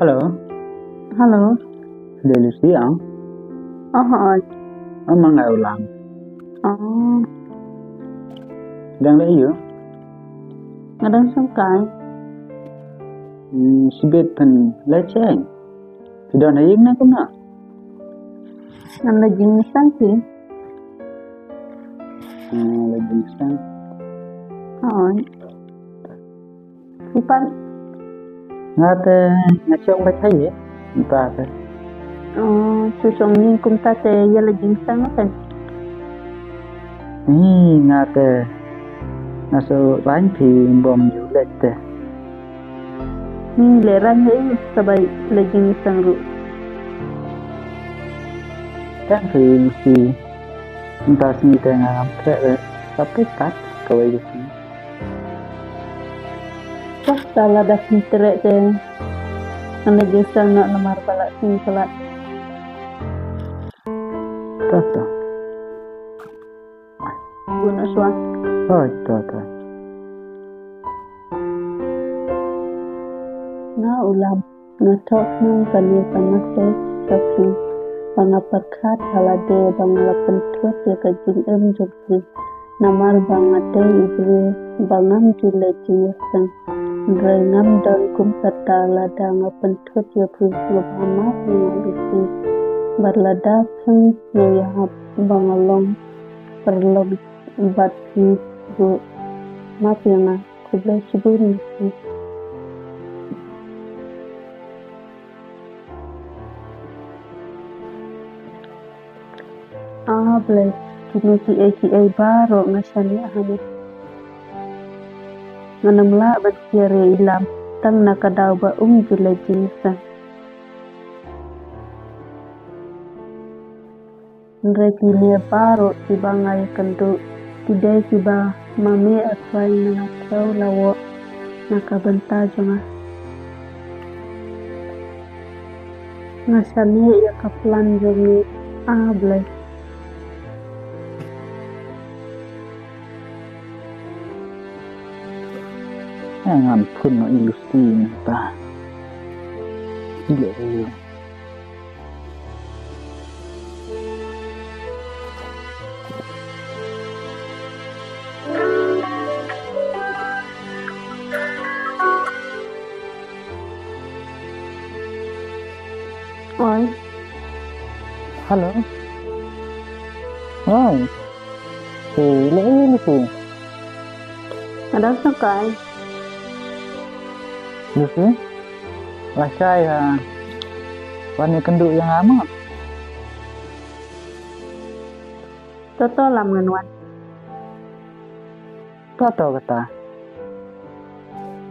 Halo, Halo. dari siang. Oh, Emang nggak ulang. oh, Đang lấy giữa. ngadang sangkai. Si biết phần lấy chén. Thì đòn ấy nó cũng nè. Nanda jing sangki. Là gì sang. Oh. Sipan. Ngã trông lấy thấy gì? Ta thế. Susong ni kumta te yala jing sang kan. Ngã so bánh thì bom dữ lệ tê. Ni leran he sabai la jing sang ru. Kan thì entah sini tengah trek tapi tak kau itu. Wah salah dah sintere te. Nanda jing sang nak lamar balak sing salat. Tak. Guna swa. Oh, tak. Na ulam. Na tok nang kali panase sapi. Pangapakat halade banglapan tuat ya kajing jogri. Namar bangate ibri bangam jule jiyasang. Renam dan kum serta lada ngapan tuat ya pulpul bama mengalisi. Berlada peng ya bangalong perlog bati bu mapiana kubla sibun. Bless kini ki baro ngasani ahani nganamla bakiare ilam tang nakadaw ba jula jinsa kini baro tibangai kandu tidai tiba mame atwai nanakaw lawo nakabanta jonga ngasani ya kaplan jongi bless. Ngam pun no ilusi ta. Gila dia. Oi. Halo. Oi. Lucy. Ada sakai. Lucy. Lah saya warna kenduk yang lama. Toto lam nganwan. Toto kata.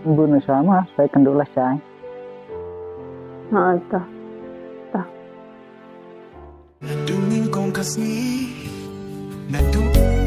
Bunuh sama, saya kenduk lah saya. Ta. Nadungin kong kasni, nadungin